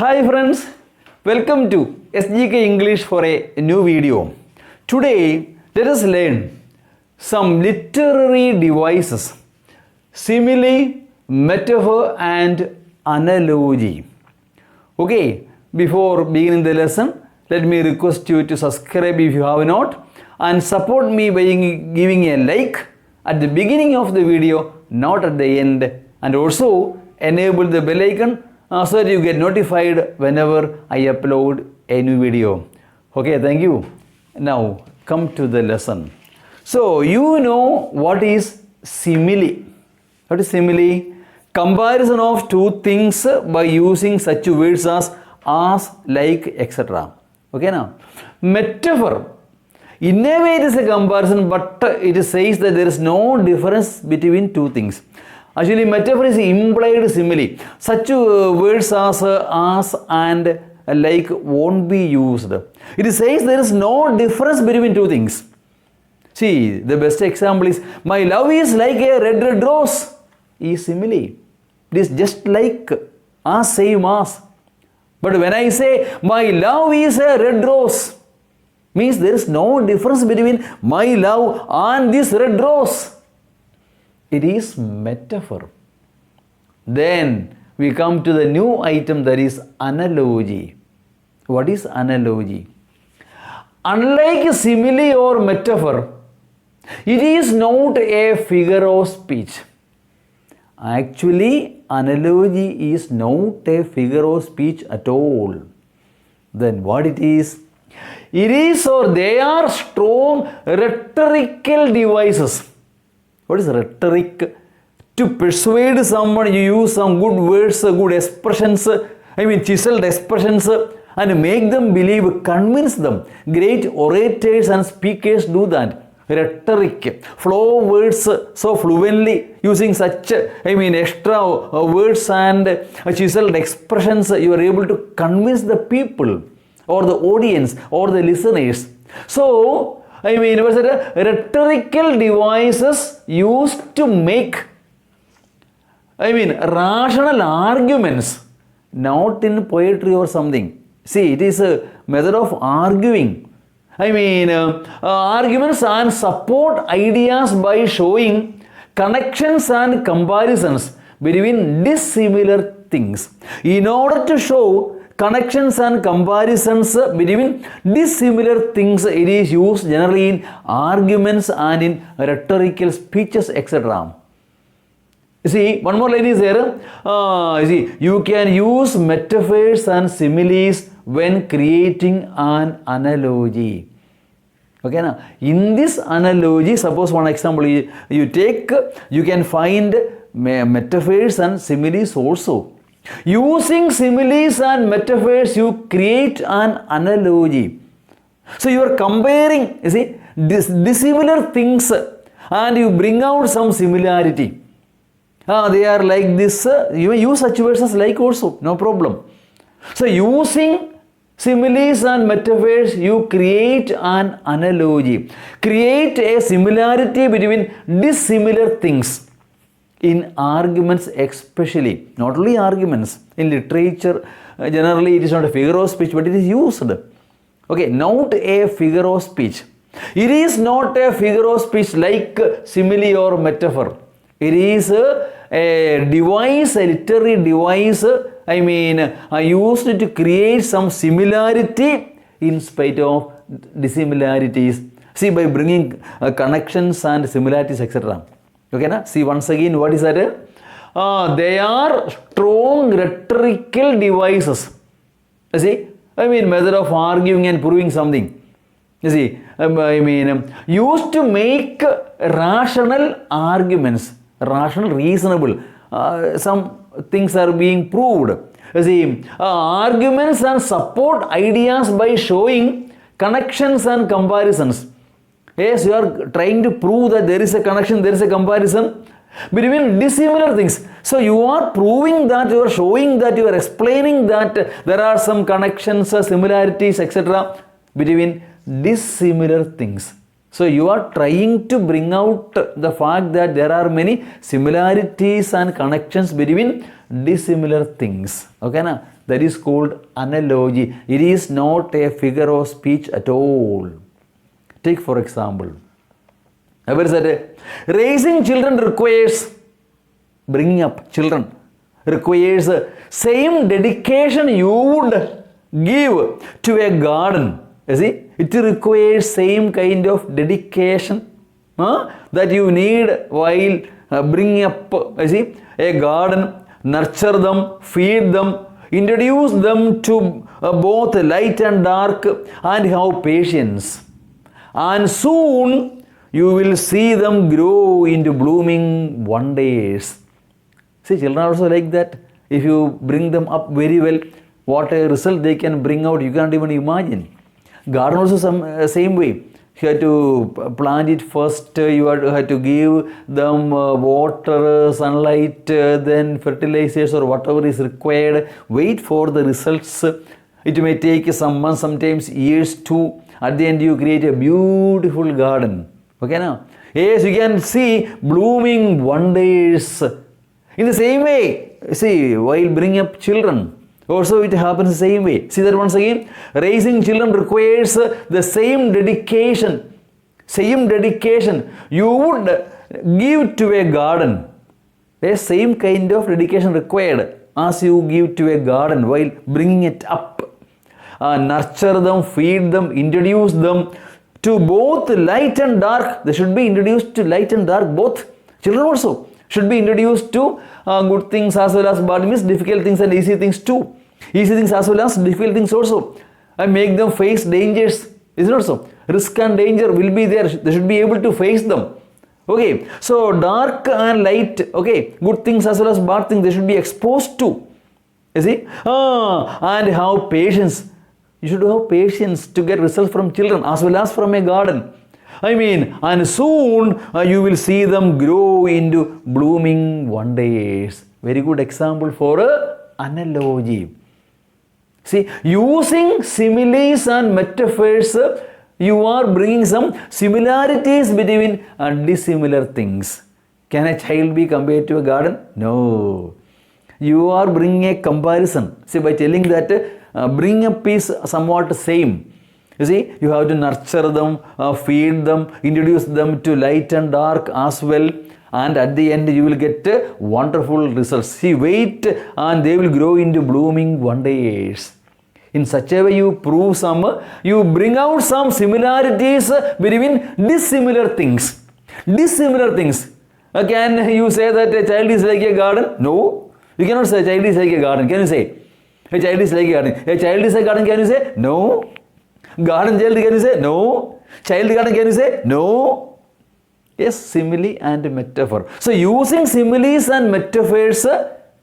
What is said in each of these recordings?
Hi friends, welcome to SGK English for a new video. Today, let us learn some literary devices, simile, metaphor and analogy. Okay, before beginning the lesson, let me request you to subscribe if you have not and support me by giving a like at the beginning of the video, not at the end, and also enable the bell icon so that you get notified whenever I upload a new video. Okay, thank you. Now come to the lesson. So you know what is simile. What is simile? Comparison of two things by using such words as, like, etc. Okay, now metaphor. In a way it is a comparison, but it says that there is no difference between two things. Actually, metaphor is implied simile. Such words as and like won't be used. It says there is no difference between two things. See, the best example is, my love is like a red rose. Is simile. It is just like, as, same as. But when I say, my love is a red rose, means there is no difference between my love and this red rose. It is metaphor. Then we come to the new item, that is analogy. What is analogy? Unlike simile or metaphor, it is not a figure of speech. Actually, analogy is not a figure of speech at all. Then what it is? It is, or they are, strong rhetorical devices. What is rhetoric? To persuade someone, you use some good words, good expressions, chiseled expressions, and make them believe, convince them. Great orators and speakers do that. Rhetoric, flow words so fluently, using such extra words and chiseled expressions, you are able to convince the people or the audience or the listeners. So rhetorical devices used to make rational arguments, not in poetry or something. See, it is a method of arguing. Arguments and support ideas by showing connections and comparisons between dissimilar things. In order to show connections and comparisons between dissimilar things, it is used generally in arguments and in rhetorical speeches, etc. See, one more line is there. You can use metaphors and similes when creating an analogy. Okay, now in this analogy, suppose one example you take, you can find metaphors and similes also. Using similes and metaphors, you create an analogy. So you are comparing, dissimilar things and you bring out some similarity. They are like this. You may use such words as like also, no problem. So using similes and metaphors, you create an analogy. Create a similarity between dissimilar things. In arguments especially, not only arguments, in literature generally it is not a figure of speech, but it is used. Okay, not a figure of speech. It is not a figure of speech like simile or metaphor. It is a device, a literary device, used to create some similarity in spite of dissimilarities. See, by bringing connections and similarities, etc. Okay, na? See once again, what is that? They are strong rhetorical devices. You see, method of arguing and proving something. You see, used to make rational arguments, rational, reasonable. Some things are being proved. You see, arguments and support ideas by showing connections and comparisons. Yes, you are trying to prove that there is a connection, there is a comparison between dissimilar things. So you are proving that, you are showing that, you are explaining that there are some connections, similarities, etc. between dissimilar things. So you are trying to bring out the fact that there are many similarities and connections between dissimilar things. Okay, na? That is called analogy. It is not a figure of speech at all. Take for example, I said, raising children requires, bringing up children requires same dedication you would give to a garden. You see, it requires same kind of dedication that you need while bringing up, you see, a garden, nurture them, feed them, introduce them to both light and dark, and have patience. And soon you will see them grow into blooming wonders. See, children are also like that. If you bring them up very well, what a result they can bring out, you can't even imagine. Garden also same way. You have to plant it first, you have to give them water, sunlight, then fertilizers or whatever is required. Wait for the results. It may take some months, sometimes years too. At the end you create a beautiful garden. Okay, now? Yes, you can see blooming wonders. In the same way, see, while bringing up children, also it happens the same way. See that once again, raising children requires the same dedication. Same dedication you would give to a garden. The same kind of dedication required as you give to a garden while bringing it up. Nurture them, feed them, introduce them to both light and dark. They should be introduced to light and dark, both. Children also should be introduced to good things as well as bad, means difficult things and easy things too. Easy things as well as difficult things also. And make them face dangers. Is it not so? Risk and danger will be there. They should be able to face them. Okay. So dark and light, okay, good things as well as bad things, they should be exposed to. You see? And have patience. You should have patience to get results from children as well as from a garden. I mean, and soon you will see them grow into blooming wonders. Very good example for analogy. See, using similes and metaphors, you are bringing some similarities between dissimilar things. Can a child be compared to a garden? No. You are bringing a comparison. See, by telling that bring up is somewhat same. You see, you have to nurture them, feed them, introduce them to light and dark as well, and at the end you will get wonderful results. See, wait and they will grow into blooming wonders. In such a way you prove some, you bring out some similarities between dissimilar things. Dissimilar things. Can you say that a child is like a garden? No. You cannot say a child is like a garden. Can you say? A child is like a garden. A child is a garden, can you say? No. Garden child, can you say? No. Child garden, can you say? No. Yes, simile and metaphor. So using similes and metaphors,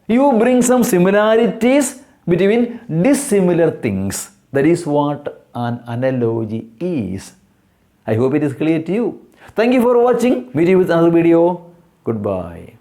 you bring some similarities between dissimilar things. That is what an analogy is. I hope it is clear to you. Thank you for watching. Meet you with another video. Goodbye.